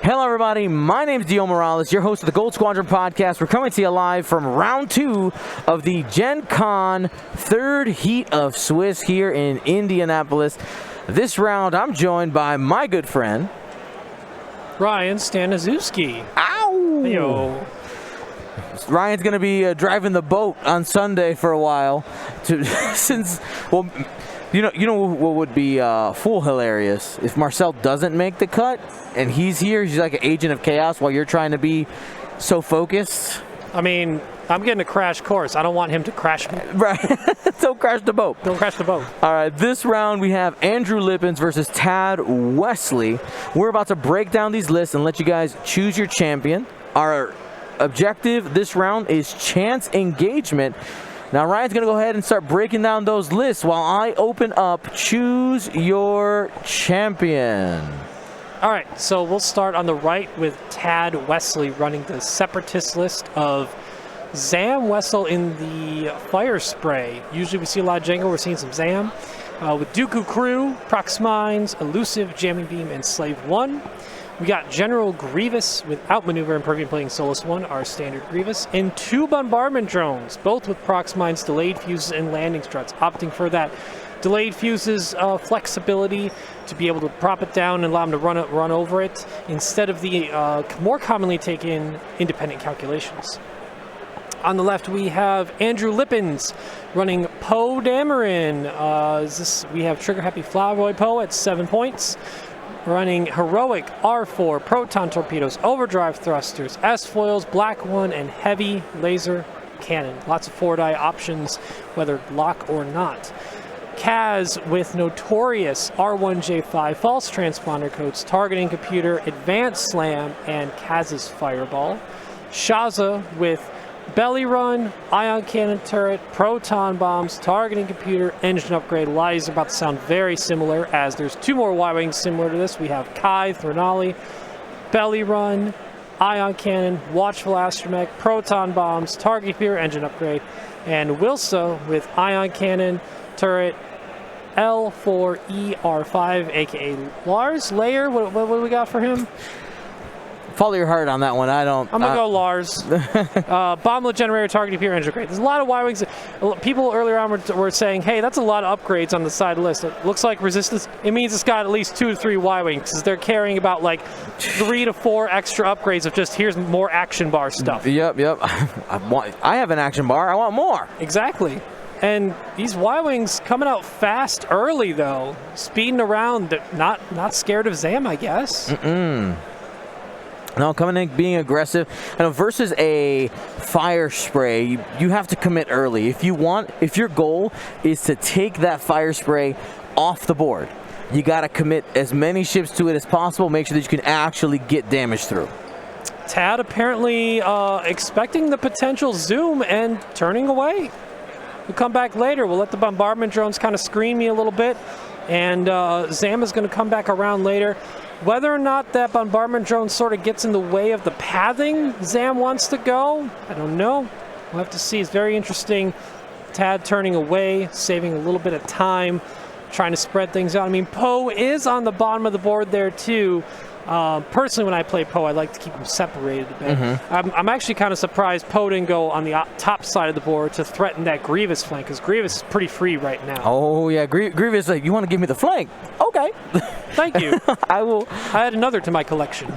Hello, everybody. My name is Dio Morales, your host of the Gold Squadron podcast. We're coming to you live from round 2 of the Gen Con third heat of Swiss here in Indianapolis. This round, I'm joined by my good friend, Ryan Staniszewski. Ow! Yo. Ryan's going to be driving the boat on Sunday for a while. You know what would be full hilarious? If Marcel doesn't make the cut and he's here, he's like an agent of chaos while you're trying to be so focused. I mean, I'm getting a crash course. I don't want him to crash me. Right. Don't crash the boat. Don't crash the boat. All right, this round we have Andrew Lippens versus Tad Wesly. We're about to break down these lists and let you guys choose your champion. Our objective this round is chance engagement. Now, Ryan's going to go ahead and start breaking down those lists while I open up Choose Your Champion. All right, so we'll start on the right with Tad Wesly running the Separatist list of Zam Wessel in the Fire Spray. Usually we see a lot of Django. We're seeing some Zam. With Dooku Crew, Prox Mines, Elusive, Jamming Beam, and Slave 1. We got General Grievous with Outmaneuver and Pervian Playing Solus 1, our standard Grievous, and 2 bombardment drones, both with Prox Mines, delayed fuses, and landing struts, opting for that delayed fuses flexibility to be able to prop it down and allow them to run over it, instead of the more commonly taken independent calculations. On the left, we have Andrew Lippens running Poe Dameron. We have Trigger Happy Floweroy Poe at 7 points. Running Heroic R4 Proton Torpedoes, Overdrive Thrusters, S-Foils, Black 1, and Heavy Laser Cannon. Lots of 4-die options, whether lock or not. Kaz with Notorious R1J5 False Transponder Codes, Targeting Computer, Advanced Slam, and Kaz's Fireball. Shaza with Belly Run, Ion Cannon Turret, Proton Bombs, Targeting Computer, Engine Upgrade. A lot of these are about to sound very similar, as there's 2 more Y-Wings similar to this. We have Kai, Threnali, Belly Run, Ion Cannon, Watchful Astromech, Proton Bombs, Targeting Computer, Engine Upgrade, and Wilsa with Ion Cannon Turret, L4ER5, aka Lars Layer. What do we got for him? Follow your heart on that one. I'm going to go Lars. Bomblet Generator, Targeting Computer, Engine Upgrade. There's a lot of Y-Wings. People earlier on were saying, hey, that's a lot of upgrades on the side of the list. It looks like Resistance, it means it's got at least 2 to 3 Y-Wings, because they're carrying about like 3 to 4 extra upgrades of just, here's more action bar stuff. Yep. I have an action bar. I want more. Exactly. And these Y-Wings coming out fast early, though. Speeding around, not scared of Zam, I guess. No, coming in, being aggressive. Versus a Fire Spray, you have to commit early. If your goal is to take that Fire Spray off the board, you got to commit as many ships to it as possible. Make sure that you can actually get damage through. Tad apparently expecting the potential zoom and turning away. We'll come back later. We'll let the bombardment drones kind of screen me a little bit, and Zam is going to come back around later. Whether or not that bombardment drone sort of gets in the way of the pathing Zam wants to go, I don't know. We'll have to see. It's very interesting. Tad turning away, saving a little bit of time, trying to spread things out. I mean, Poe is on the bottom of the board there, too. Personally, when I play Poe, I like to keep them separated a bit. I'm actually kind of surprised Poe didn't go on the top side of the board to threaten that Grievous flank, because Grievous is pretty free right now. Oh, yeah. Grievous, like, you want to give me the flank? Okay. Thank you. I will. I had another to my collection.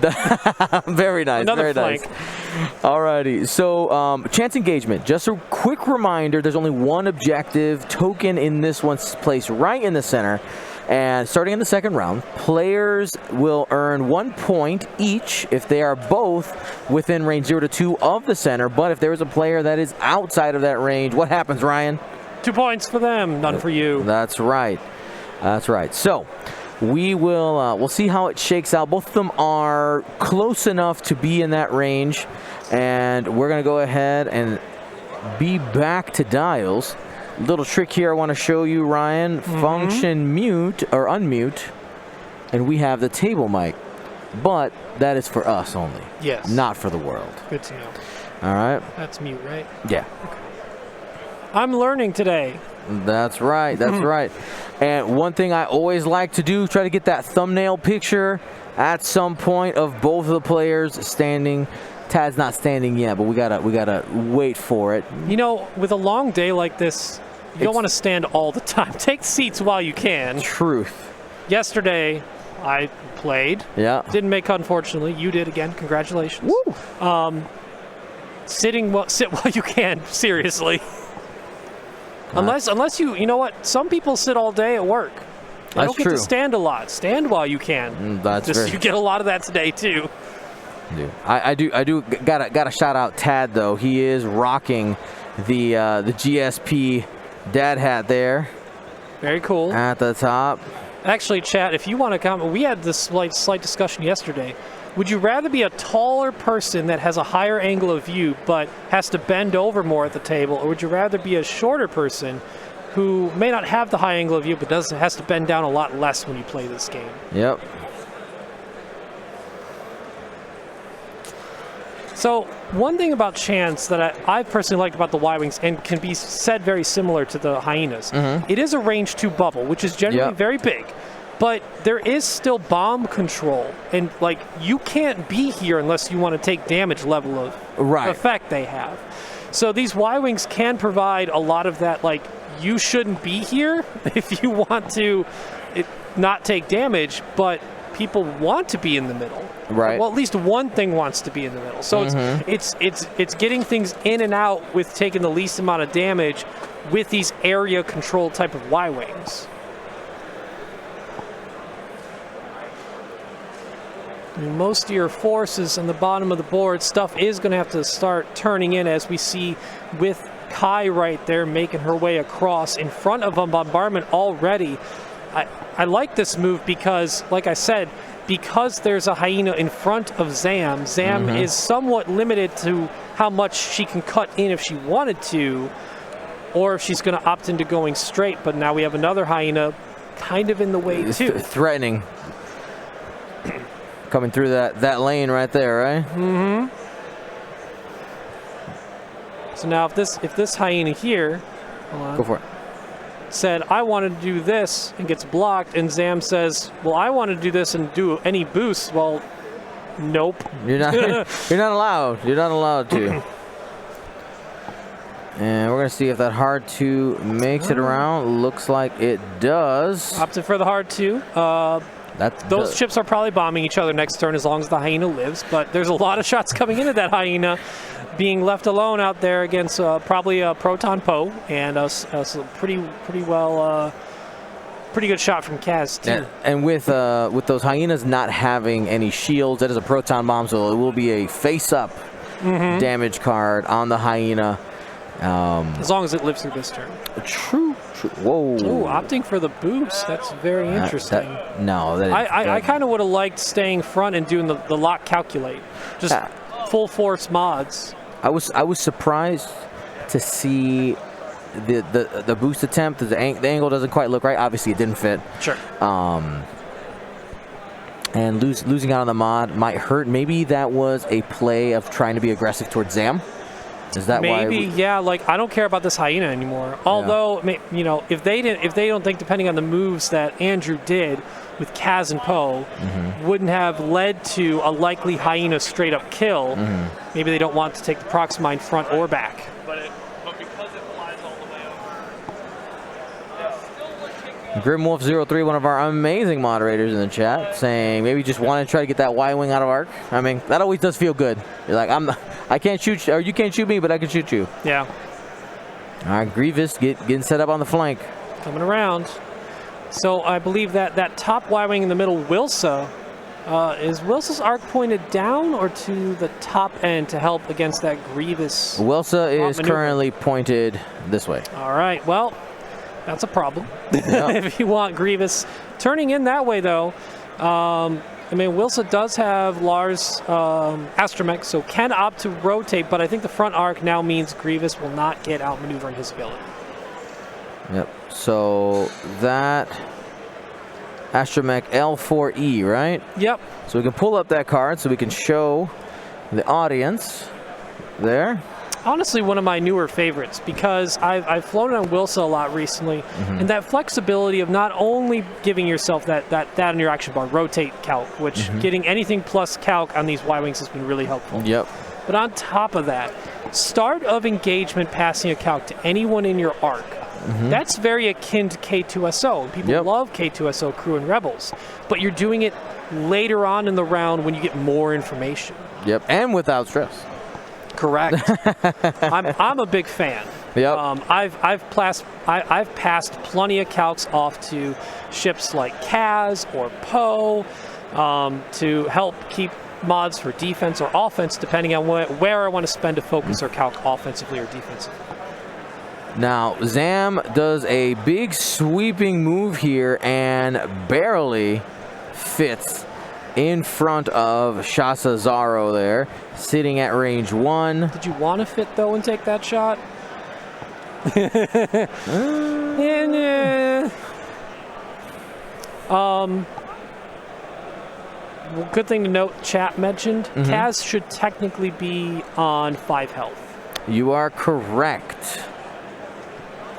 Very nice. Another very flank. Nice. Alrighty. So, chance engagement. Just a quick reminder, there's only one objective token in this one, placed right in the center. And starting in the second round, players will earn 1 point each if they are both within range 0 to 2 of the center. But if there is a player that is outside of that range, what happens, Ryan? 2 points for them, none for you. That's right. That's right. So we'll see how it shakes out. Both of them are close enough to be in that range. And we're going to go ahead and be back to dials. Little trick here I want to show you, Ryan. Function mute or unmute, and we have the table mic, but that is for us only. Yes. Not for the world. Good to know. All right. That's mute, right? Yeah. Okay. I'm learning today. That's right. That's right. And one thing I always like to do, try to get that thumbnail picture at some point of both of the players standing. Tad's not standing yet, but we gotta wait for it. You know, with a long day like this, you don't want to stand all the time. Take seats while you can. Truth. Yesterday, I played. Yeah. Didn't make cut, unfortunately. You did again. Congratulations. Woo. Sit while you can. Seriously. Unless you know what? Some people sit all day at work. They don't get to stand a lot. Stand while you can. You get a lot of that today too. I do gotta shout out Tad though. He is rocking the GSP dad hat there. Very cool. At the top. Actually, chat, if you want to comment, we had this slight discussion yesterday. Would you rather be a taller person that has a higher angle of view but has to bend over more at the table, or would you rather be a shorter person who may not have the high angle of view but has to bend down a lot less when you play this game? Yep. So one thing about Chance that I personally liked about the Y-Wings and can be said very similar to the Hyenas, it is a range 2 bubble, which is generally very big. But there is still bomb control, and like you can't be here unless you want to take damage level of effect they have. So these Y-Wings can provide a lot of that, like you shouldn't be here if you want to not take damage, but people want to be in the middle. Right. Well, at least one thing wants to be in the middle. So it's getting things in and out with taking the least amount of damage with these area control type of Y-Wings. Most of your forces on the bottom of the board, stuff is going to have to start turning in, as we see with Kai right there making her way across in front of a bombardment already. I like this move because, like I said, because there's a Hyena in front of Zam, is somewhat limited to how much she can cut in if she wanted to, or if she's going to opt into going straight. But now we have another Hyena kind of in the way too. Threatening. Coming through that lane right there, right? So now if this Hyena here, go for it, said I want to do this and gets blocked, and Zam says, well, I want to do this and do any boosts. Well, nope. You're not allowed. You're not allowed to. And we're going to see if that hard 2 makes it around. Looks like it does. Opted for the hard 2. Those ships are probably bombing each other next turn as long as the Hyena lives, but there's a lot of shots coming into that Hyena, being left alone out there against probably a Proton Poe, and a pretty good shot from Kaz too. And with those Hyenas not having any shields, that is a Proton Bomb, so it will be a face-up damage card on the Hyena. As long as it lives through this turn. True. Whoa. Ooh, opting for the boost. That's very interesting. I kind of would have liked staying front and doing the lock calculate. Just full force mods. I was surprised to see the boost attempt. The angle doesn't quite look right. Obviously, it didn't fit. Sure. And losing out on the mod might hurt. Maybe that was a play of trying to be aggressive towards Zam. Is that maybe? Yeah, like I don't care about this Hyena anymore. Although, you know, if they don't think, depending on the moves that Andrew did with Kaz and Poe, wouldn't have led to a likely Hyena straight up kill, maybe they don't want to take the Proximine front or back. But because it flies all the way over. Grimwolf03, one of our amazing moderators in the chat, saying maybe just want to try to get that Y-wing out of arc. I mean, that always does feel good. You're like, I can't shoot you, or you can't shoot me, but I can shoot you. Yeah. All right, Grievous getting set up on the flank. Coming around. So I believe that top Y-wing in the middle, Wilsa, is Wilsa's arc pointed down or to the top end to help against that Grievous? Wilsa is currently pointed this way. All right, well, that's a problem. If you want Grievous turning in that way, though. I mean, Wilsa does have Lars Astromech, so can opt to rotate, but I think the front arc now means Grievous will not get outmaneuvered in his ability. Yep. So that Astromech L4E, right? Yep. So we can pull up that card so we can show the audience there. honestly one of my newer favorites because I've flown on Wilsa a lot recently, and that flexibility of not only giving yourself that on your action bar, rotate calc, which getting anything plus calc on these Y-Wings has been really helpful. Yep. But on top of that, start of engagement passing a calc to anyone in your arc. That's very akin to K2SO. And people love K2SO crew and rebels, but you're doing it later on in the round when you get more information. Yep, and without stress. Correct. I'm a big fan. Yep. I've passed plenty of calcs off to ships like Kaz or Poe to help keep mods for defense or offense, depending on where I want to spend a focus or calc offensively or defensively. Now, Zam does a big sweeping move here and barely fits in front of Shasa Zaro there, sitting at range 1. Did you want to fit, though, and take that shot? Good thing to note, chat mentioned, Kaz should technically be on 5 health. You are correct.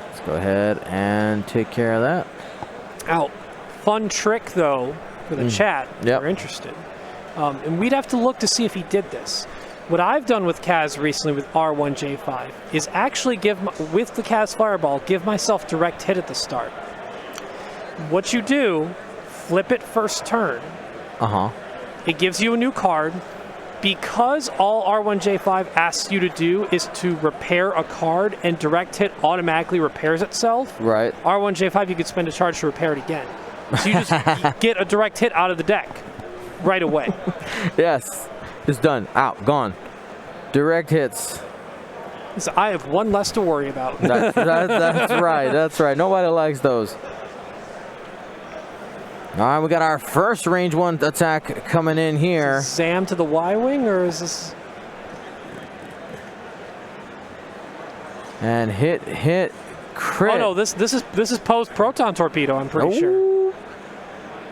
Let's go ahead and take care of that. Out. Fun trick, though, for the chat if you're interested. And we'd have to look to see if he did this. What I've done with Kaz recently with R1J5 is actually with the Kaz Fireball, give myself direct hit at the start. What you do, flip it first turn. It gives you a new card. Because all R1J5 asks you to do is to repair a card and direct hit automatically repairs itself. Right. R1J5, you could spend a charge to repair it again. So you just get a direct hit out of the deck right away. Yes. It's done. Out. Gone. Direct hits. So I have one less to worry about. That's right. That's right. Nobody likes those. All right, we got our first range 1 attack coming in here. Zam to the Y-Wing, or is this? And hit, crit. Oh no, this is post proton torpedo. I'm pretty sure.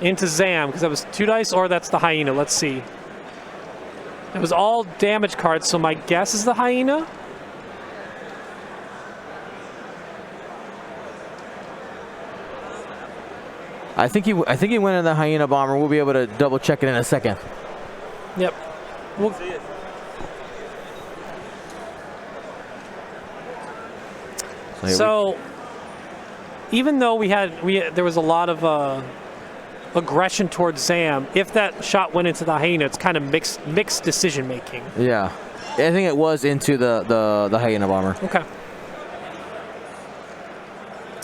Into Zam because that was 2 dice, or that's the hyena. Let's see. It was all damage cards, so my guess is the hyena. I think he went in the hyena bomber. We'll be able to double check it in a second. Yep. We'll see it. So even though there was a lot of aggression towards Zam, if that shot went into the hyena, it's kind of mixed decision making. Yeah, I think it was into the hyena bomber. Okay.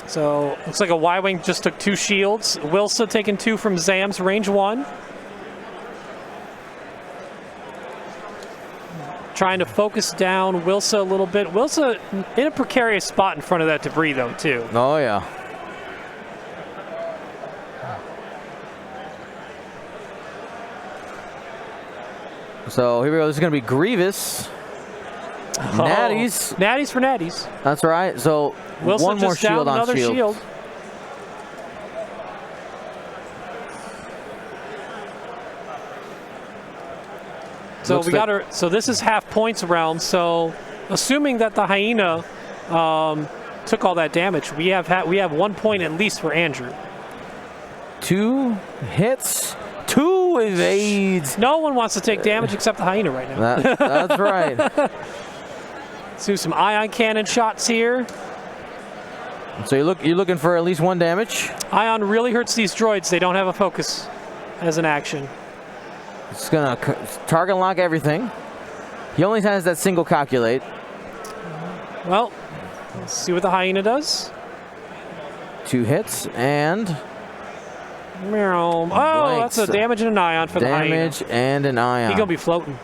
So looks like a Y-Wing just took 2 shields. Wilsa taking 2 from Zam's range 1. Trying to focus down Wilsa a little bit. Wilsa in a precarious spot in front of that debris though too. Oh yeah. So here we go. This is going to be Grievous. Natties. Natties for natties. That's right. So Wilson one more just down shield on another shield. So we got her. So this is half points round. So assuming that the hyena took all that damage, we have 1 point at least for Andrew. 2 hits. 2 evades. No one wants to take damage except the hyena right now. That's right. Let's do some ion cannon shots here. So you're looking for at least 1 damage. Ion really hurts these droids. They don't have a focus as an action. It's gonna target lock everything. He only has that single calculate. Well, let's see what the hyena does. 2 hits and. Oh, that's a damage and an ion for the hyena. Damage and an ion. He's gonna be floating.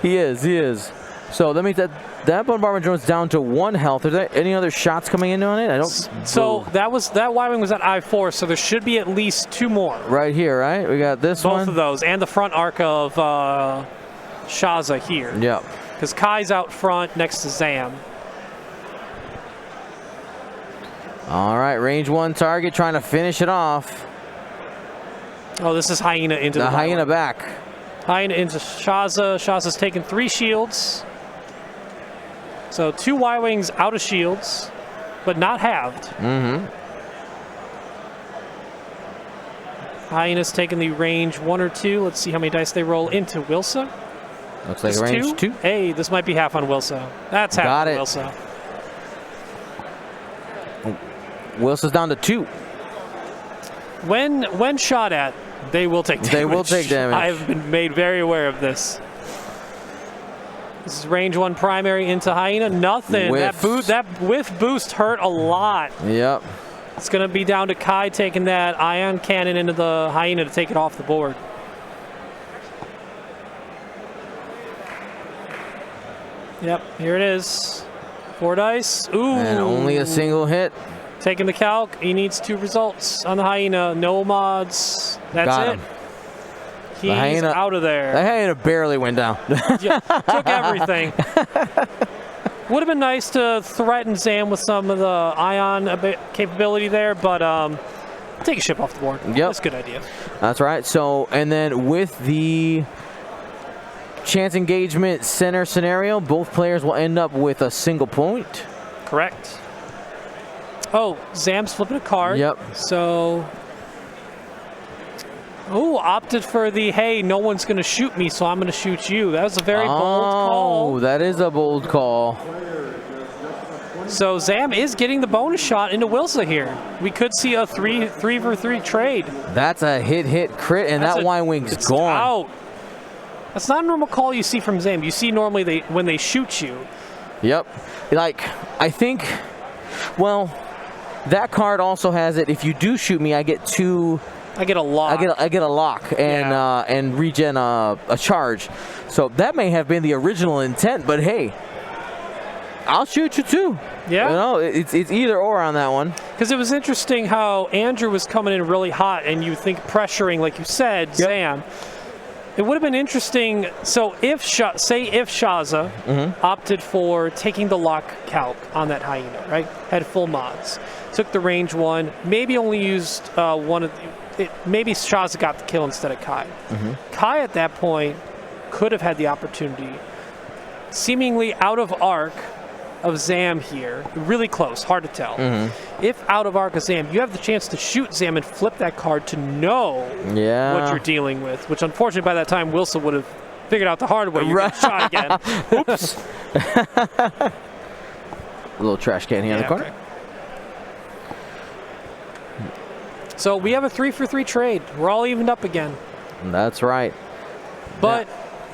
He is. So that means that bombardment drone's down to 1 health. Are there any other shots coming in on it? I don't. So that Y-Wing was at I-4, so there should be at least 2 more. Right here, right? We got this one. Both of those, and the front arc of Shaza here. Yep. Because Kai's out front next to Zam. All right, range 1 target trying to finish it off. Oh, this is hyena into the hyena back. Hyena into Shaza. Shaza's taking 3 shields. So 2 Y-Wings out of shields, but not halved. Hyena's taking the range 1 or 2. Let's see how many dice they roll into Wilsa. Looks like a range 2. Hey, this might be half on Wilsa. That's half Got on it. Wilsa. Wilson's down to 2. When shot at, they will take damage. They will take damage. I have been made very aware of this. This is range 1 primary into Hyena. Nothing. Whiffs. That whiff boost hurt a lot. Yep. It's going to be down to Kai taking that ion cannon into the Hyena to take it off the board. Yep, here it is. 4 dice. Ooh. And only a single hit. Taking the calc. He needs 2 results on the Hyena. No mods. That's Got it. him. He's Hyena, out of there. The Hyena barely went down. Yeah, took everything. Would have been nice to threaten Zam with some of the ion capability there, but take a ship off the board. Yep. That's a good idea. That's right. So, and then with the chance engagement center scenario, both players will end up with a single point. Correct. Oh, Zam's flipping a card. Yep. So, opted for the, hey, no one's going to shoot me, so I'm going to shoot you. That was a very bold call. Oh, that is a bold call. So Zam is getting the bonus shot into Wilsa here. We could see a 3 for 3 trade. That's a hit crit, and that Y-Wing's gone. Out. That's not a normal call you see from Zam. You see normally when they shoot you. Yep. Like, I think, well, that card also has it. If you do shoot me, I get 2. I get a lock. I get a lock and regen a charge. So that may have been the original intent, but hey, I'll shoot you too. Yeah. You know, it's either or on that one. Because it was interesting how Andrew was coming in really hot, and you think pressuring, like you said, Zam. It would have been interesting. So if Shaza opted for taking the lock calc on that Hyena, right? Had full mods, took the range 1, maybe only used one of maybe Shaza got the kill instead of Kai. Kai at that point could have had the opportunity, seemingly out of arc of Zam here, really close, hard to tell. If out of arc of Zam, you have the chance to shoot Zam and flip that card to know what you're dealing with, which unfortunately by that time Wilson would have figured out the hard way. You're getting shot again. Oops. A little trash can here on the card. Okay. So we have a 3 for 3 trade. We're all evened up again. That's right. But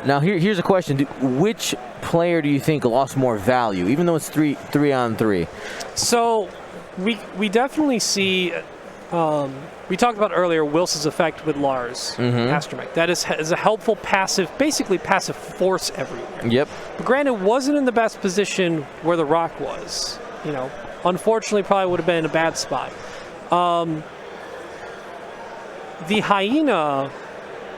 now here's a question: which player do you think lost more value, even though it's 3 on 3? So we definitely see. We talked about earlier Wilson's effect with Lars Astromech. That is a helpful passive, basically passive force everywhere. Yep. But granted, wasn't in the best position where the rock was. You know, unfortunately, probably would have been in a bad spot. The Hyena,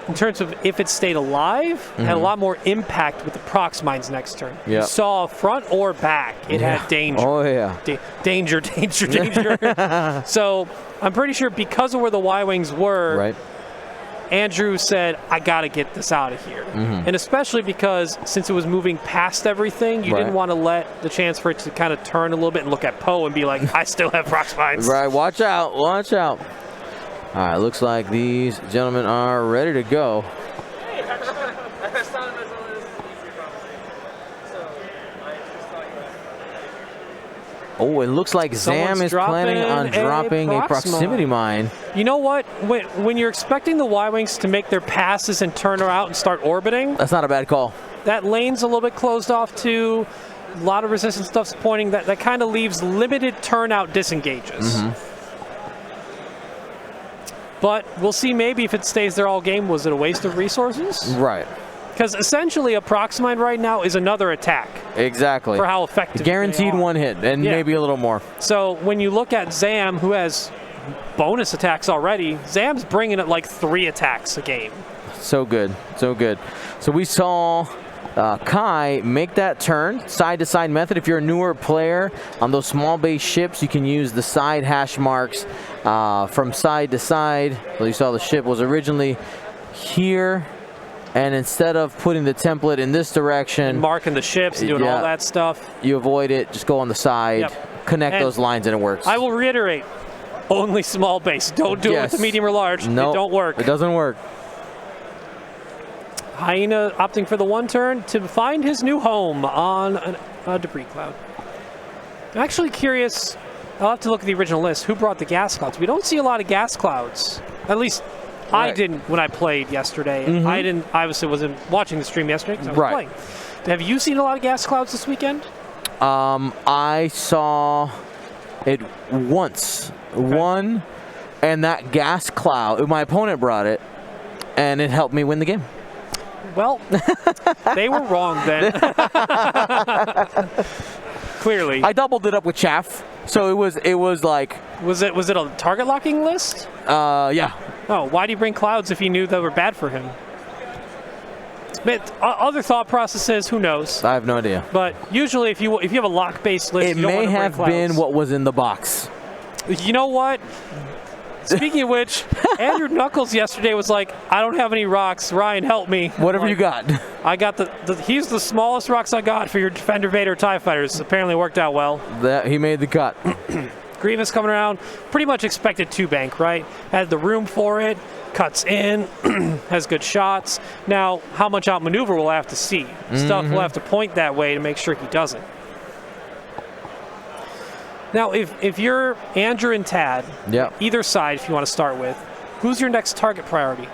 in terms of if it stayed alive, had a lot more impact with the prox mines next turn. Yep. You saw front or back, it had danger. Oh, yeah. Danger. So I'm pretty sure because of where the Y-Wings were, Andrew said, I got to get this out of here. And especially because since it was moving past everything, you didn't want to let the chance for it to kind of turn a little bit and look at Poe and be like, I still have prox mines. Right, watch out, watch out. All right, looks like these gentlemen are ready to go. Oh, it looks like Zam is planning on dropping a proximity mine. You know what? When you're expecting the Y-Wings to make their passes and turn around and start orbiting, that's not a bad call. That lane's a little bit closed off too. A lot of resistance stuff's pointing. That kind of leaves limited turnout disengages. But we'll see maybe if it stays there all game. Was it a waste of resources? Right. Because essentially a proximine right now is another attack. Exactly. For how effective guaranteed they are. one hit and maybe a little more. So when you look at Zam, who has bonus attacks already, Zam's bringing it like 3 attacks a game. So good. So good. So we saw Kai make that turn, side-to-side method. If you're a newer player on those small base ships, you can use the side hash marks from side to side. So you saw the ship was originally here, And instead of putting the template in this direction, marking the ships and doing all that stuff, you avoid it. Just go on the side, connect those lines, and it works. I will reiterate, only small base. Don't do it with the medium or large. Nope, it don't work. It doesn't work. Hyena opting for the 1 turn to find his new home on a debris cloud. I'm actually curious. I'll have to look at the original list. Who brought the gas clouds? We don't see a lot of gas clouds. At least I didn't when I played yesterday. I didn't. I obviously wasn't watching the stream yesterday because I was playing. Have you seen a lot of gas clouds this weekend? I saw it once. One, and that gas cloud, my opponent brought it, and it helped me win the game. Well, they were wrong then. Clearly. I doubled it up with chaff, so it was like. Was it a target locking list? Yeah. Oh, why do you bring clouds if you knew they were bad for him? Other thought processes, who knows? I have no idea. But usually, if you have a lock-based list, it you don't may want to bring have clouds. been what was in the box. You know what? Speaking of which, Andrew Knuckles yesterday was like, I don't have any rocks. Ryan, help me. Whatever you got. I got he's the smallest rocks I got for your Defender Vader TIE Fighters. Apparently worked out well. He made the cut. Grievous coming around, pretty much expected 2-bank, right? Had the room for it, cuts in, has good shots. Now, how much outmaneuver we'll have to see. Stuff will have to point that way to make sure he doesn't. Now, if you're Andrew and Tad, either side, if you want to start with, who's your next target priority?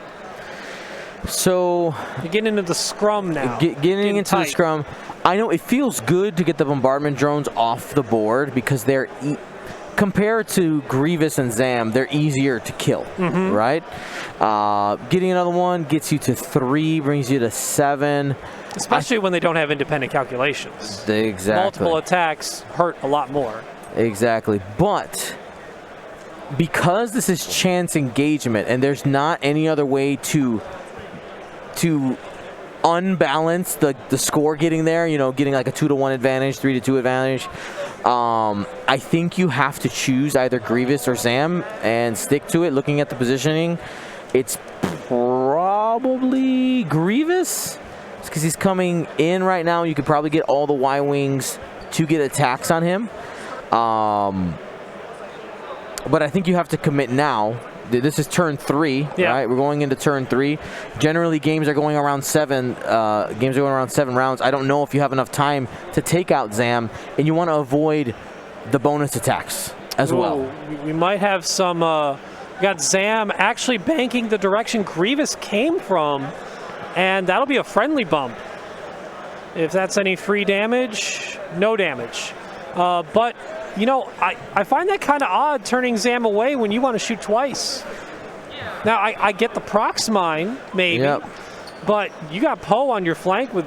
So you're getting into the scrum now. Getting into the scrum. I know it feels good to get the bombardment drones off the board because they're compared to Grievous and Zam, they're easier to kill, right? Getting another one gets you to 3, brings you to 7. Especially when they don't have independent calculations. Exactly. Multiple attacks hurt a lot more. Exactly. But because this is chance engagement and there's not any other way to unbalance the score getting there, getting like a 2-to-1 advantage, 3-to-2 advantage, I think you have to choose either Grievous or Zam and stick to it. Looking at the positioning, it's probably Grievous because he's coming in right now. You could probably get all the Y-Wings to get attacks on him. But I think you have to commit now. This is turn 3, right? We're going into turn 3. Generally, games are going around 7. Games are going around 7 rounds. I don't know if you have enough time to take out Zam, and you want to avoid the bonus attacks as well. We might have some. We got Zam actually banking the direction Grievous came from, and that'll be a friendly bump. If that's any free damage, no damage. But I find that kind of odd, turning Zam away when you want to shoot twice. Now, I get the prox mine, maybe, but you got Poe on your flank with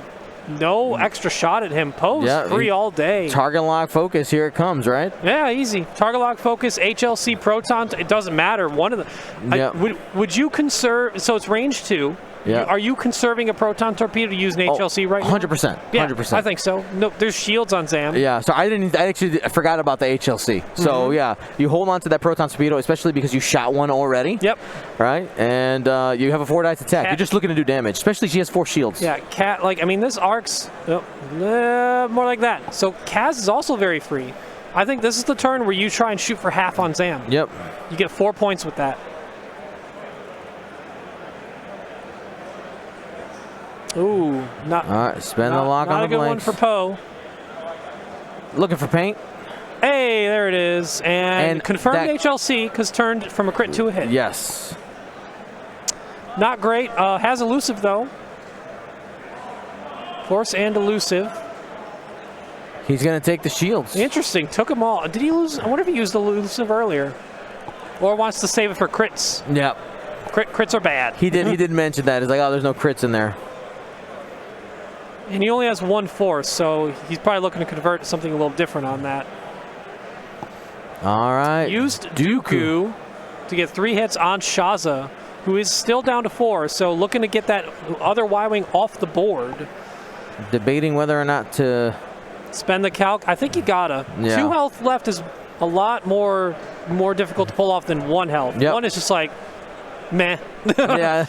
no extra shot at him. Poe's free all day. Target lock focus, here it comes, right? Yeah, easy. Target lock focus, HLC proton, it doesn't matter. One of the. Would you conserve, so it's range 2. Yeah. Are you conserving a proton torpedo to use an HLC right now? 100%. Yeah, 100%. I think so. No, there's shields on Zam. Yeah, so I actually forgot about the HLC. So yeah, you hold on to that proton torpedo, especially because you shot one already. Yep. Right, and you have a 4-dice attack. You're just looking to do damage, especially she has 4 shields. Yeah, this arc's more like that. So Kaz is also very free. I think this is the turn where you try and shoot for half on Zam. Yep. You get 4 points with that. Ooh, all right, spend the lock on the blanks. Not a good one for Poe. Looking for paint. Hey, there it is. And confirmed HLC because turned from a crit to a hit. Yes. Not great. Has elusive, though. Force and elusive. He's going to take the shields. Interesting. Took them all. Did he lose? I wonder if he used elusive earlier. Or wants to save it for crits. Yep. Crits are bad. He did. He did mention that. He's like, oh, there's no crits in there. And he only has 1 force, so he's probably looking to convert to something a little different on that. All right. Used Dooku to get 3 hits on Shaza, who is still down to 4, so looking to get that other Y-Wing off the board. Debating whether or not to spend the calc. I think you gotta. Yeah. 2 health left is a lot more difficult to pull off than 1 health. Yep. 1 is just like, meh. Yeah.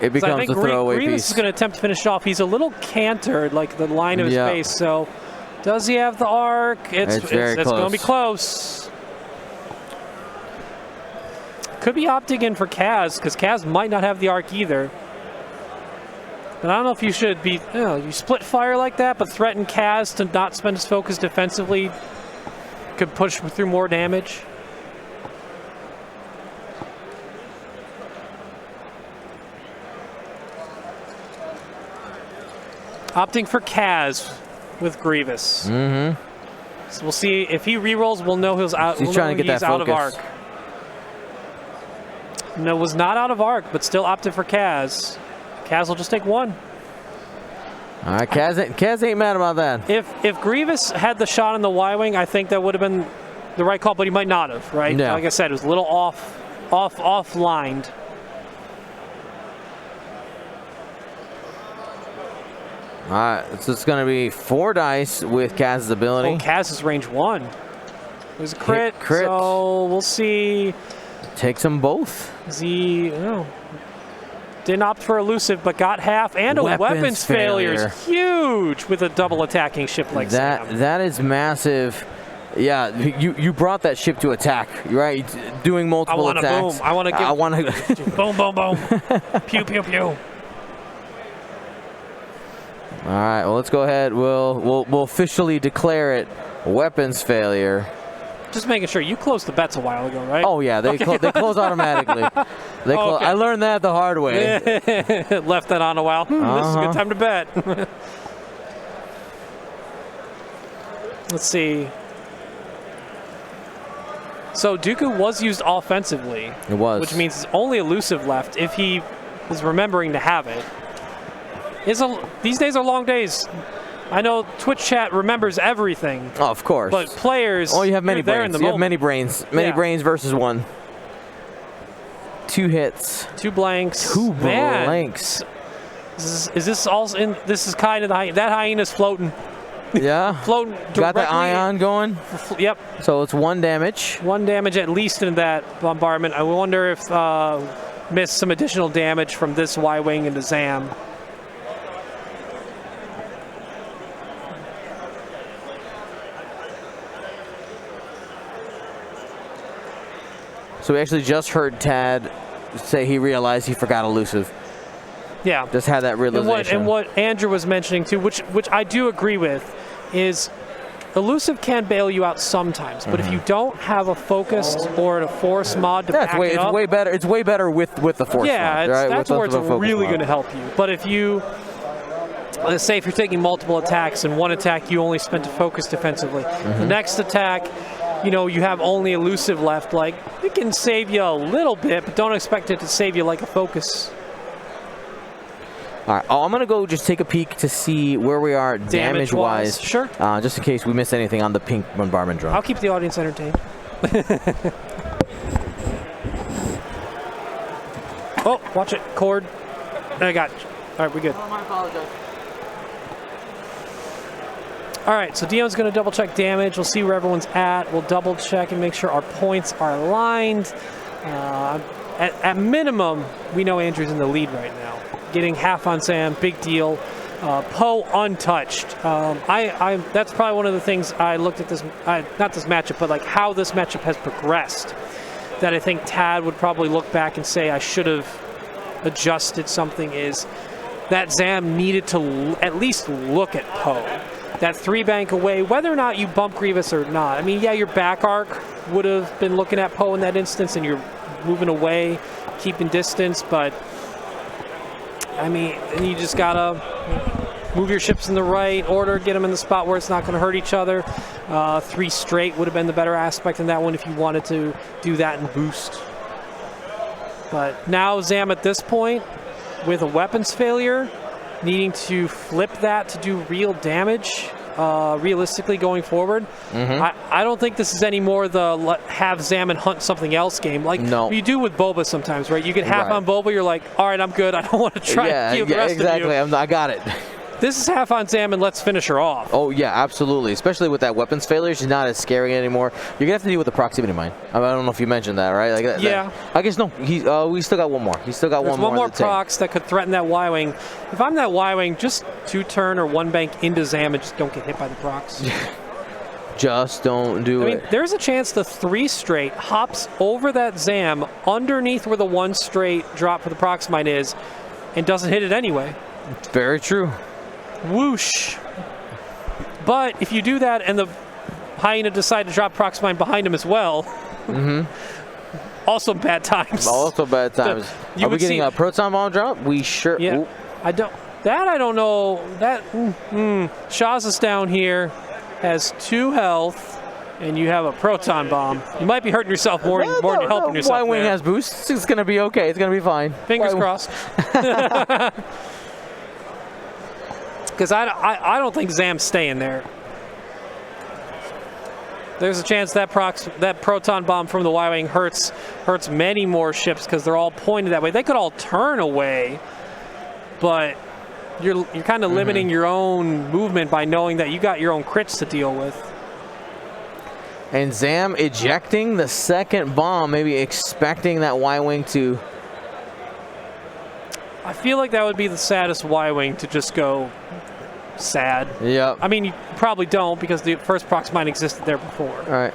it becomes a throwaway Grievous piece. is going to attempt to finish it off. He's a little cantered, like the line of his Yeah. face. So, does he have the arc? It's very going to close. be close. Could be opting in for Kaz, because Kaz might not have the arc either. But I don't know if you should be, you split fire like that, but threaten Kaz to not spend his focus defensively. Could push through more damage. Opting for Kaz with Grievous. Mm-hmm. So we'll see if he rerolls. We'll know he's out. He's trying to get that out of focus. arc. No, was not out of arc, but still opted for Kaz. Kaz will just take one. All right, Kaz ain't mad about that. If Grievous had the shot on the Y-wing, I think that would have been the right call, but he might not have, right? Yeah. Like I said, it was a little off-lined. All right, so it's going to be 4 dice with Kaz's ability. Oh, Kaz is range 1. It was a crit, Crit. so we'll see. Takes them both. Is he, didn't opt for elusive, but got half, and a weapons failure is huge with a double attacking ship like Sam. That is massive. Yeah, you brought that ship to attack, right? Doing multiple attacks. Boom. I want to give. I want to boom, boom, boom. Pew, pew, pew. All right, well, let's go ahead. We'll officially declare it weapons failure. Just making sure. You closed the bets a while ago, right? Oh yeah, they close automatically. Okay. I learned that the hard way. Left that on a while. This is a good time to bet. Let's see. So Dooku was used offensively. It was. Which means it's only elusive left if he is remembering to have it. These days are long days. I know Twitch chat remembers everything. Oh, of course. But players, you have many brains. You have many brains. Many brains versus one. 2 hits. 2 blanks. 2 blanks. Is this all in? This is kind of that hyena's floating. Yeah. Floating directly. Got the ion going. Yep. So it's 1 damage. 1 damage at least in that bombardment. I wonder if missed some additional damage from this Y-wing into Zam. So we actually just heard Tad say he realized he forgot elusive. Yeah. Just had that realization. And what Andrew was mentioning too, which I do agree with, is elusive can bail you out sometimes, but if you don't have a focused or a force mod to back it up, it's way better. It's way better with the force mod, right? That's where it's really going to help you. But if you, let's say if you're taking multiple attacks and one attack you only spent to focus defensively, the next attack, you have only elusive left, like, it can save you a little bit, but don't expect it to save you like a focus. All right, I'm going to go just take a peek to see where we are damage-wise. Sure. Just in case we miss anything on the pink bombardment drone. I'll keep the audience entertained. Oh, watch it. Cord. I got you. All right, we're good. I apologize. All right, so Dion's going to double check damage. We'll see where everyone's at. We'll double check and make sure our points are aligned. At minimum, we know Andrew's in the lead right now. Getting half on Sam, big deal. Poe untouched. That's probably one of the things I looked at this, not this matchup, but like how this matchup has progressed. That I think Tad would probably look back and say I should have adjusted something, is that Zam needed to at least look at Poe. That 3 bank away, whether or not you bump Grievous or not. I mean, yeah, your back arc would have been looking at Poe in that instance, and you're moving away, keeping distance, but I mean, you just gotta move your ships in the right order, get them in the spot where it's not going to hurt each other. 3 straight would have been the better aspect in that one if you wanted to do that and boost. But now Zam at this point, with a weapons failure, needing to flip that to do real damage, realistically going forward. I don't think this is any more the have Zam and hunt something else game. Like you do with Boba sometimes, right? You get half on Boba, you're like, all right, I'm good. I don't want to try and heal the rest of you. Exactly. I got it. This is half on Zam, and let's finish her off. Oh, yeah, absolutely. Especially with that weapons failure. She's not as scary anymore. You're going to have to deal with the proximity mine. I don't know if you mentioned that, right? Like yeah. I guess no. We still got one more. He's still got There's one more procs that could threaten that Y-Wing. If I'm that Y-Wing, just 2-turn or 1-bank into Zam and just don't get hit by the procs. Just don't do it. There's a chance the 3-straight hops over that Zam underneath where the 1-straight drop for the prox mine is and doesn't hit it anyway. It's very true. Whoosh. But if you do that and the Hyena decide to drop prox mine behind him as well, also bad times. Also bad times. Are we getting a proton bomb drop? We sure. Yeah. Ooh. I don't know. That Shaz is down here, has 2 health, and you have a proton bomb. You might be hurting yourself more than you're helping yourself. Y-Wing has boosts. It's gonna be okay. It's gonna be fine. Fingers crossed. Because I don't think Zam's staying there. There's a chance that proton bomb from the Y-Wing hurts many more ships because they're all pointed that way. They could all turn away, but you're kind of limiting your own movement by knowing that you got your own crits to deal with. And Zam ejecting the second bomb, maybe expecting that Y-Wing to... I feel like that would be the saddest Y-Wing to just go sad. Yep. I mean, you probably don't because the first prox mine existed there before. All right.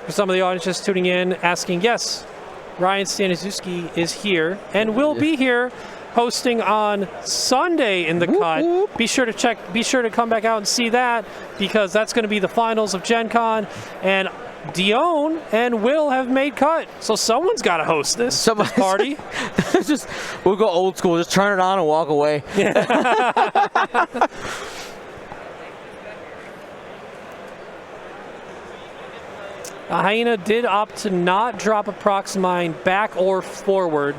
For some of the audience just tuning in, asking, yes, Ryan Staniszewski is here and will be here hosting on Sunday in the cut. Be sure to come back out and see that because that's going to be the finals of Gen Con. And Dion and Will have made cut, so someone's got to host this party. We'll go old school. Just turn it on and walk away. Hyena did opt to not drop a prox mine back or forward.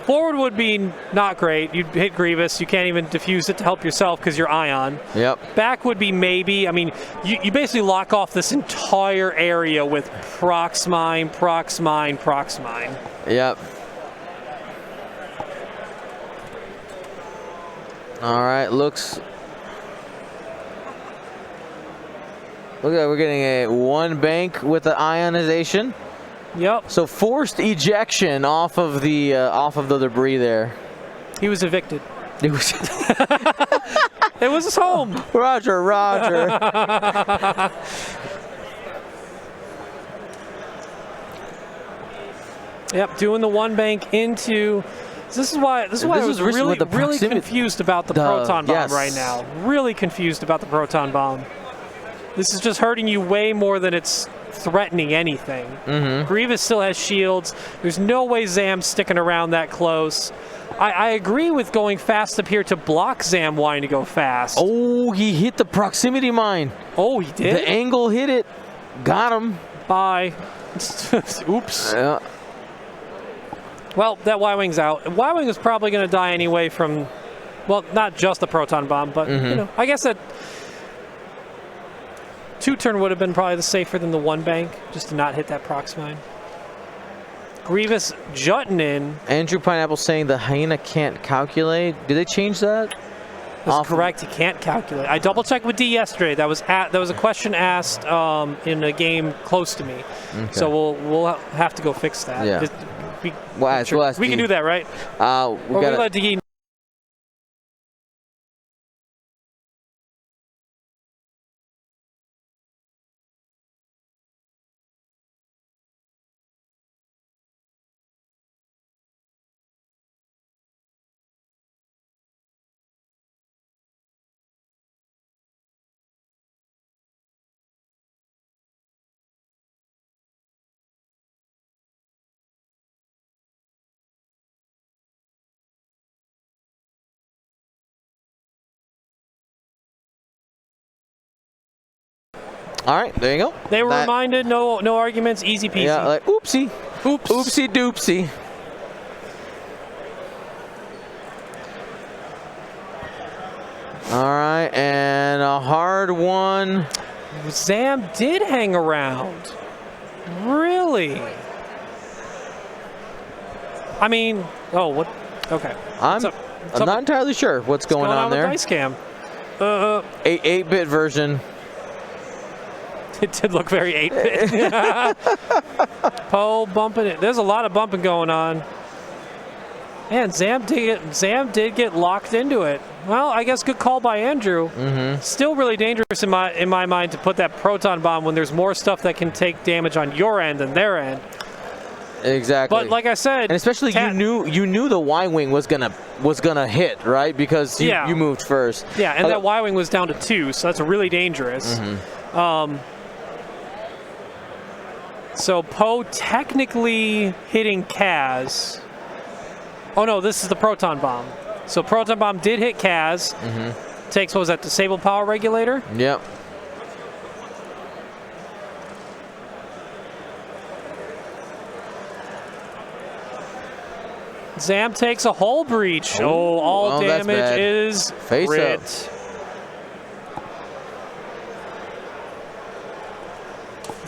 Forward would be not great. You'd hit Grievous. You can't even defuse it to help yourself because you're ion. Yep. Back would be maybe. I mean, you basically lock off this entire area with prox mine, prox mine, prox mine. Yep. All right, looks... Look at that, we're getting a 1-bank with the ionization. Yep. So forced ejection off of the debris there. He was evicted. It was. It was his home. Roger, Roger. Yep, doing the 1-bank into. This is why I was really confused about the proton bomb right now. Really confused about the proton bomb. This is just hurting you way more than it's threatening anything. Grievous still has shields. There's no way Zam's sticking around that close. I agree with going fast up here to block Zam wanting to go fast. Oh, he hit the proximity mine. Oh, he did? The angle hit it. Got him. Bye. Oops. Yeah. Well, that Y-Wing's out. Y-Wing is probably going to die anyway from, well, not just the proton bomb, but, you know, I guess that 2-turn would have been probably the safer than the 1-bank, just to not hit that prox mine. Grievous jutting in. Andrew Pineapple saying the Hyena can't calculate. Did they change that? That's correct. He can't calculate. I double-checked with D yesterday. That was a question asked in a game close to me. Okay. So we'll have to go fix that. Yeah. We can do that, right? We let D. All right, there you go. They were reminded, no arguments, easy peasy. Yeah, like oopsie. Oops. Oopsie doopsie. All right, and a hard one. Zam did hang around. Really? I mean, oh, what? Okay. I'm not entirely sure what's going on there. Dice cam. 8-bit version. It did look very 8-bit. Poe bumping it. There's a lot of bumping going on. Man, Zam did get locked into it. Well, I guess good call by Andrew. Still really dangerous in my mind to put that proton bomb when there's more stuff that can take damage on your end than their end. Exactly. But like I said, and especially you knew the Y-wing was gonna hit, right? Because you moved first. Yeah, and that Y-wing was down to 2, so that's really dangerous. So Poe technically hitting Kaz. Oh no, this is the proton bomb. So proton bomb did hit Kaz. Takes, what was that, disabled power regulator? Yep. Zam takes a hull breach. Oh, all damage is face crit. up.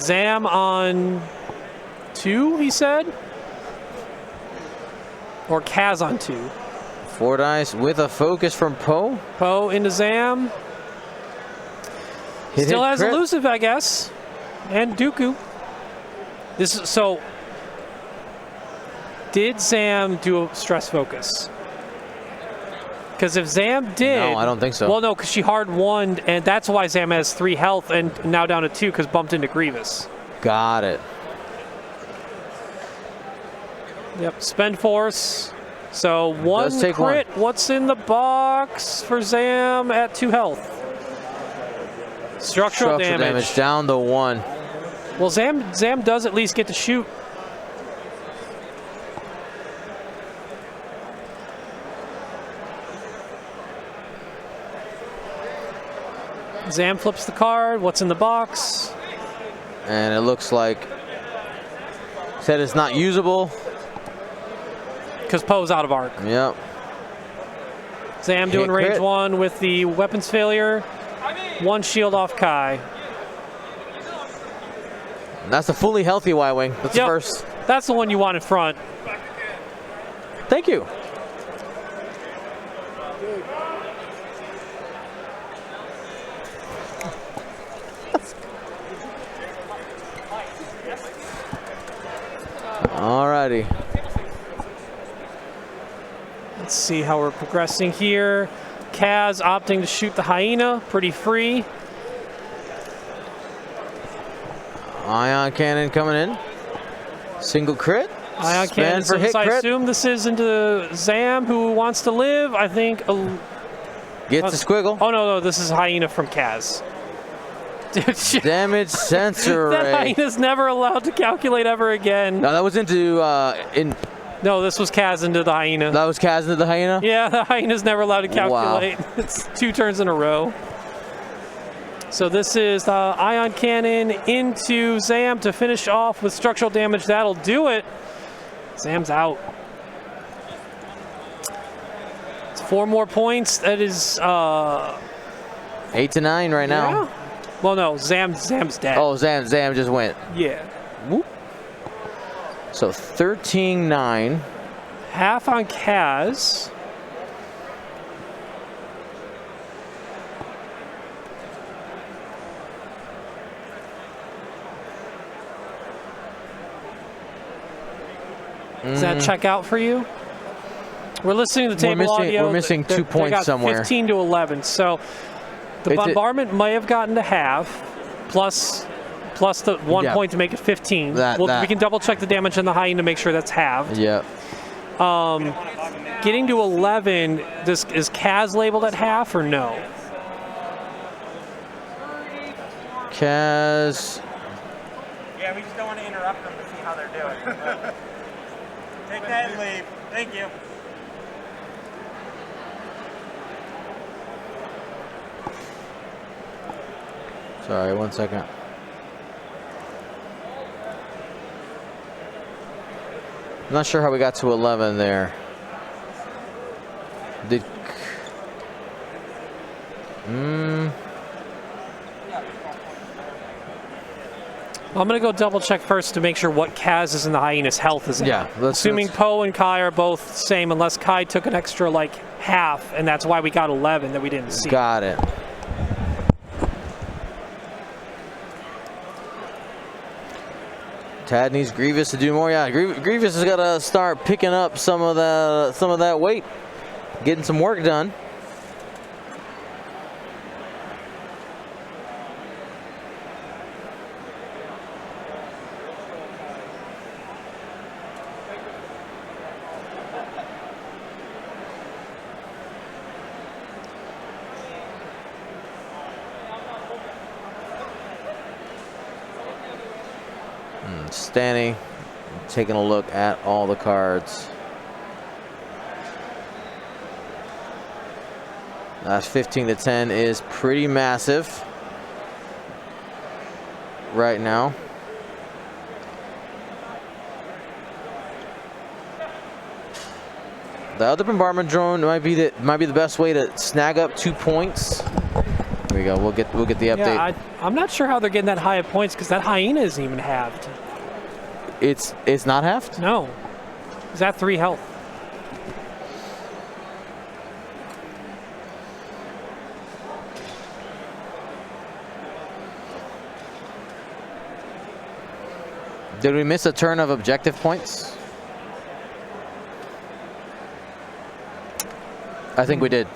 Zam on 2, he said? Or Kaz on 2. 4 dice with a focus from Poe. Poe into Zam. Still has elusive, I guess. And Dooku. So, did Zam do a stress focus? Because if Zam did... No, I don't think so. Well, no, because she hard won, and that's why Zam has 3 health and now down to 2 because bumped into Grievous. Got it. Yep, spend force. So 1 crit. What's in the box for Zam at 2 health? Structural damage down to 1. Well, Zam does at least get to shoot. Zam flips the card. What's in the box? And it looks like said it's not usable. Because Poe's out of arc. Yep. Zam doing range 1 with the weapons failure. 1 shield off Kai. And that's a fully healthy Y-Wing. That's the first. That's the one you want in front. Thank you. Alrighty. Let's see how we're progressing here. Kaz opting to shoot the hyena, pretty free. Ion cannon coming in. Single crit. Ion cannon for hit crit. I assume this is into Zam, who wants to live. I think. Gets the squiggle. Oh no, this is hyena from Kaz. Damage sensor array. That hyena's never allowed to calculate ever again. No, that was into No, this was Kaz into the hyena. That was Kaz into the hyena? Yeah, the hyena's never allowed to calculate. Wow. It's 2 turns in a row. So this is the ion cannon into Zam to finish off with structural damage. That'll do it. Zam's out. It's 4 more points. That is 8 to 9 right now. Yeah. Well, no, Zam's dead. Oh, Zam just went. Yeah. Whoop. So 13-9. Half on Kaz. Does that check out for you? We're listening to the table audio. We're missing 2 points somewhere. 15 to 11. So the bombardment may have gotten to half, plus the 1 point to make it 15. We can double check the damage on the hyena to make sure that's halved. Yep. Getting to 11, is Kaz labeled at half or no? Kaz. Yeah, we just don't want to interrupt them to see how they're doing. Take that and leave. Thank you. Sorry, 1 second. I'm not sure how we got to 11 there. Did... I'm going to go double check first to make sure what Kaz is in the Hyena's health is at. Yeah. Assuming Poe and Kai are both same, unless Kai took an extra like half, and that's why we got 11 that we didn't see. Got it. Tad needs Grievous to do more. Yeah, Grievous has got to start picking up some of that weight, getting some work done. Stanny taking a look at all the cards. Last 15 to 10 is pretty massive right now. The other bombardment drone might be the best way to snag up 2 points. There we go. We'll get the update. Yeah, I'm not sure how they're getting that high of points because that Hyena isn't even halved. It's not halved? No. Is that 3 health? Did we miss a turn of objective points? I think we did.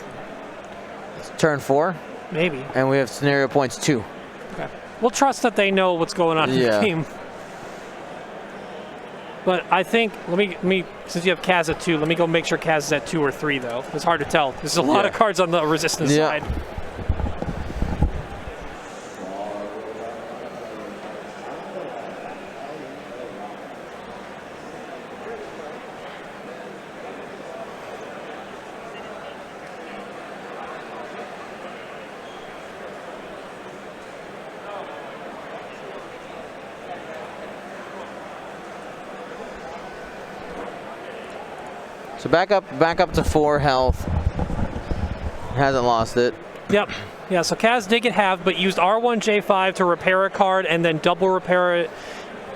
It's turn 4. Maybe. And we have scenario points 2. Okay. We'll trust that they know what's going on in the game. But I think, let me, since you have Kaz at 2, let me go make sure Kaz is at 2 or 3, though. It's hard to tell. There's a lot of cards on the resistance side. So back up to 4 health. Hasn't lost it. Yep. Yeah, so Kaz did get halved, but used R1J5 to repair a card and then double repair it,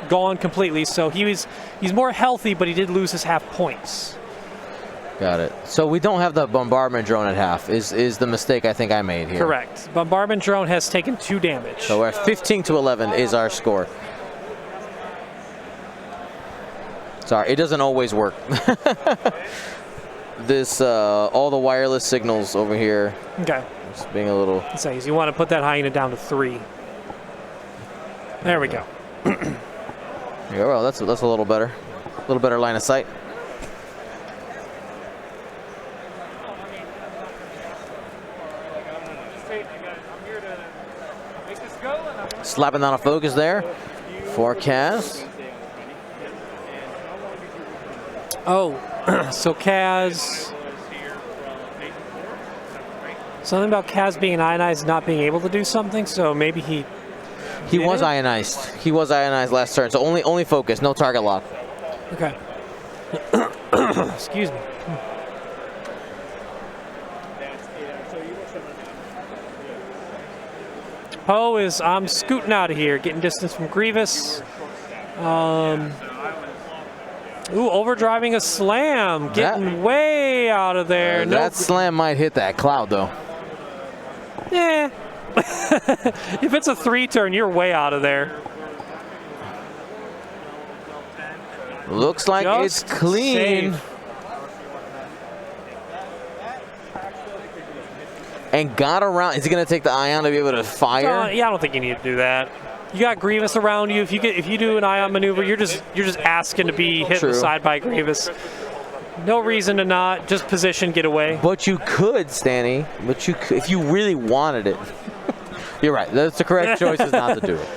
gone completely. So he's more healthy, but he did lose his half points. Got it. So we don't have the bombardment drone at half, is the mistake I think I made here. Correct. Bombardment drone has taken 2 damage. So we're at 15 to 11 is our score. Sorry, it doesn't always work. This, all the wireless signals over here. Okay. Just being a little. So you want to put that Hyena down to 3. There we go. Yeah, well, that's a little better. A little better line of sight. Slapping down a focus there for Kaz. Oh, so Kaz. Something about Kaz being ionized, not being able to do something. So maybe he was ionized. He was ionized last turn. So only focus, no target lock. Okay. Excuse me. Poe is, I'm scooting out of here, getting distance from Grievous. Ooh, overdriving a slam, getting way out of there. That slam might hit that cloud, though. Yeah. If it's a 3-turn, you're way out of there. Looks like it's clean. Safe. And got around. Is he going to take the ion to be able to fire? Yeah, I don't think you need to do that. You got Grievous around you. If you do an ion maneuver, you're just asking to be hit in the side by Grievous. No reason to not. Just position, get away. But you could, Stanny. But you could, if you really wanted it. You're right. That's the correct choice is not to do it.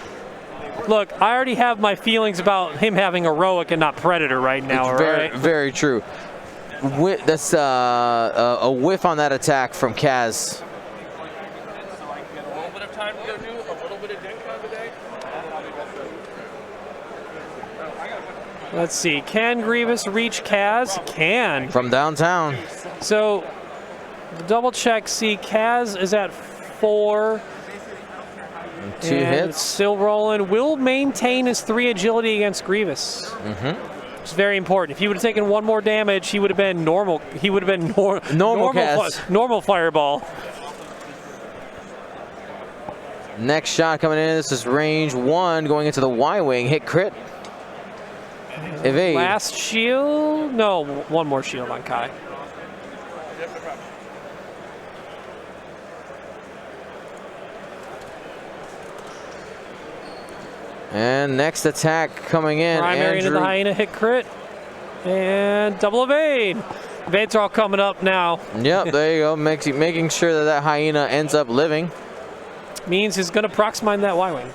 Look, I already have my feelings about him having heroic and not predator right now. It's right? Very true. That's a whiff on that attack from Kaz. Let's see. Can Grievous reach Kaz? Can. From downtown. So, double check. See, Kaz is at 4. 2 and hits. it's still rolling. Will maintain his 3 agility against Grievous. It's very important. If he would have taken 1 more damage, he would have been normal. He would have been normal fireball. Next shot coming in. This is range 1 going into the Y-wing. Hit crit. Evade. Last shield? No, 1 more shield on Kai. And next attack coming in. Primary into the Hyena, hit crit. And double evade. Evades are all coming up now. Yep, there you go. Making sure that that Hyena ends up living. Means he's going to prox mine that Y-wing.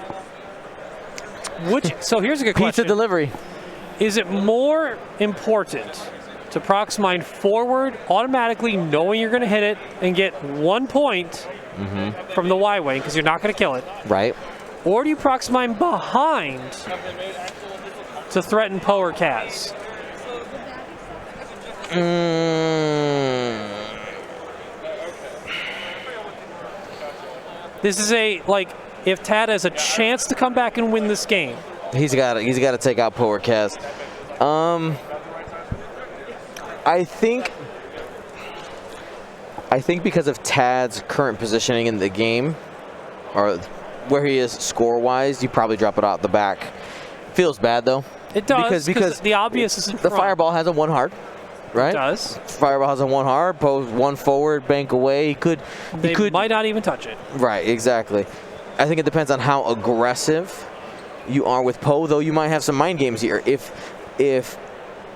So here's a good question. Pizza delivery. Is it more important to prox mine forward, automatically knowing you're going to hit it, and get 1 point from the Y-wing because you're not going to kill it? Right. Or do you prox mine behind to threaten Poe or Kaz? This is if Tad has a chance to come back and win this game. He's got to take out Poe or Kaz. I think because of Tad's current positioning in the game, or where he is score-wise, you probably drop it out the back. Feels bad though. It does because the obvious is in front. The fireball has a 1 hard, right? It does. Fireball has a 1 hard. Poe's 1 forward, bank away. He could might not even touch it. Right, exactly. I think it depends on how aggressive you are with Poe, though you might have some mind games here. If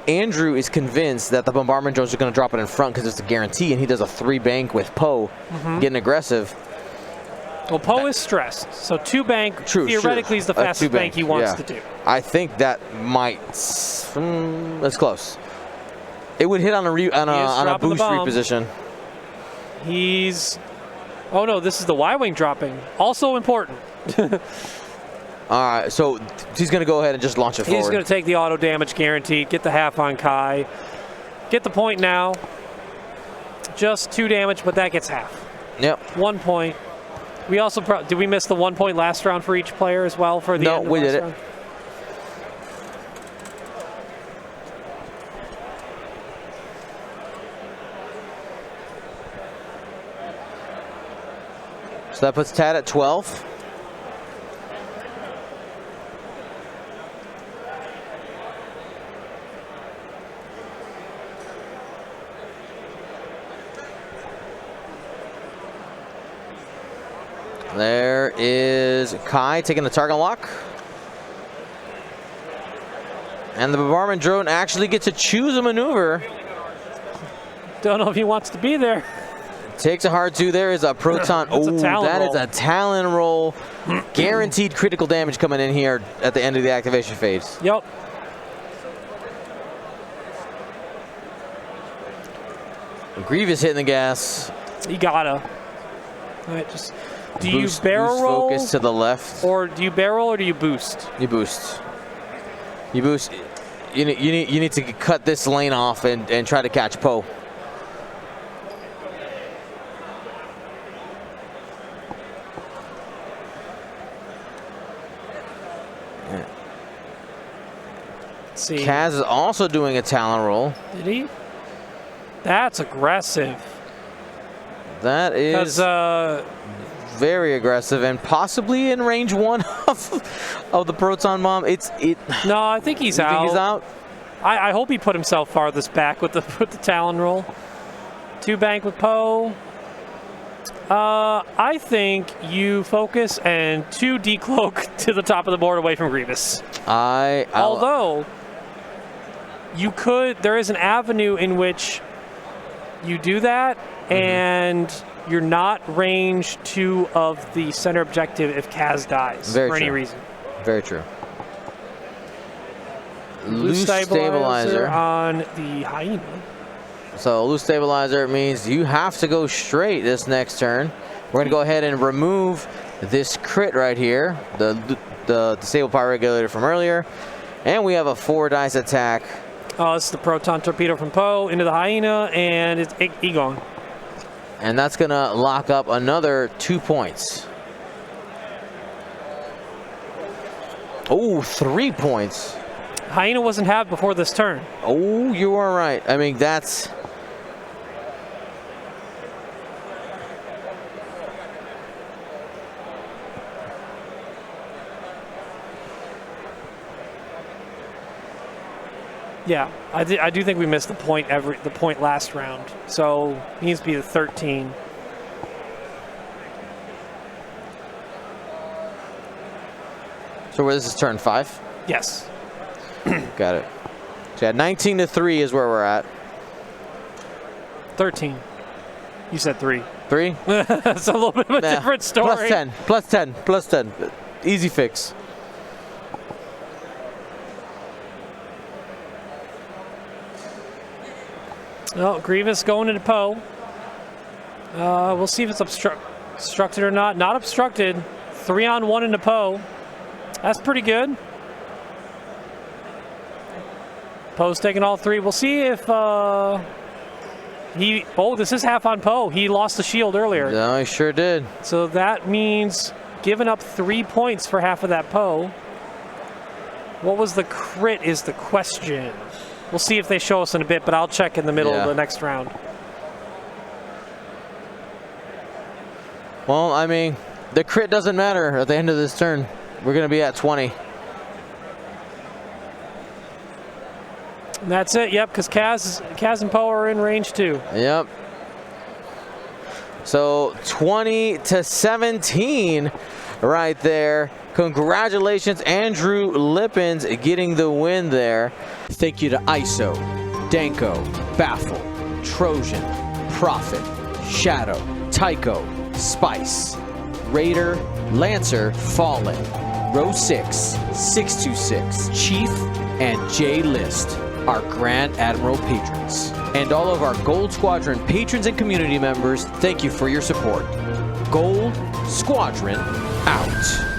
Andrew is convinced that the bombardment drones are going to drop it in front because it's a guarantee, and he does a 3 bank with Poe, getting aggressive. Well, Poe is stressed, so 2 bank theoretically is the fastest bank he wants to do. I think that might. That's close. It would hit on a boost reposition. Oh no, this is the Y-wing dropping. Also important. All right, so he's going to go ahead and just launch it forward. He's going to take the auto damage guaranteed, get the half on Kai, get the point now. Just 2 damage, but that gets half. Yep. 1 point. We also did we miss the 1 point last round for each player as well for the No, end of we did it. round? So that puts Tad at 12. There is Kai taking the target lock. And the bombardment drone actually gets to choose a maneuver. Don't know if he wants to be there. Takes a hard 2. There is a proton. Oh, that is a Talon roll. Guaranteed critical damage coming in here at the end of the activation phase. Yep. Grievous hitting the gas. You gotta. All right, just do Boost, you barrel boost roll focus to the left, or do you barrel or do you boost? You boost. You boost. You need to cut this lane off and try to catch Poe. See. Kaz is also doing a Talon roll. Did he? That's aggressive. That is very aggressive and possibly in range 1 of the proton bomb. No, I think he's out. Think he's out? I hope he put himself farthest back with the Talon roll. 2 bank with Poe. I think you focus and 2 decloak to the top of the board away from Grievous. Although you could, there is an avenue in which you do that, and you're not range 2 of the center objective if Kaz dies for any reason. Very true. Loose stabilizer on the Hyena. So loose stabilizer means you have to go straight this next turn. We're gonna go ahead and remove this crit right here, the disabled power regulator from earlier, and we have a 4 dice attack. Oh, this is the proton torpedo from Poe into the Hyena, and it's Egon. And that's gonna lock up another 2 points. Oh, 3 points. Hyena wasn't halved before this turn. Oh, you are right. I mean, that's... Yeah, I do think we missed the point last round. So it needs to be the 13. So where this is turn 5? Yes. Got it. So yeah, 19-3 is where we're at. 13. You said 3. 3? It's a little bit of a different story. Plus 10. Plus 10. Plus 10. Easy fix. Oh, Grievous going into Poe. We'll see if it's obstructed or not. Not obstructed. 3-on-1 into Poe. That's pretty good. Poe's taking all 3. We'll see if he... Oh, this is half on Poe. He lost the shield earlier. No, he sure did. So that means giving up 3 points for half of that Poe. What was the crit is the question. We'll see if they show us in a bit, but I'll check in the middle of the next round. Well, I mean, the crit doesn't matter at the end of this turn. We're going to be at 20. And that's it, yep, because Kaz and Poe are in range too. Yep. So 20-17 right there. Congratulations, Andrew Lippens getting the win there. Thank you to ISO, Danko, Baffle, Trojan, Prophet, Shadow, Tycho, Spice, Raider, Lancer, Fallen, Row 6, 626, Chief, and J List, our Grand Admiral patrons. And all of our Gold Squadron patrons and community members, thank you for your support. Gold Squadron out.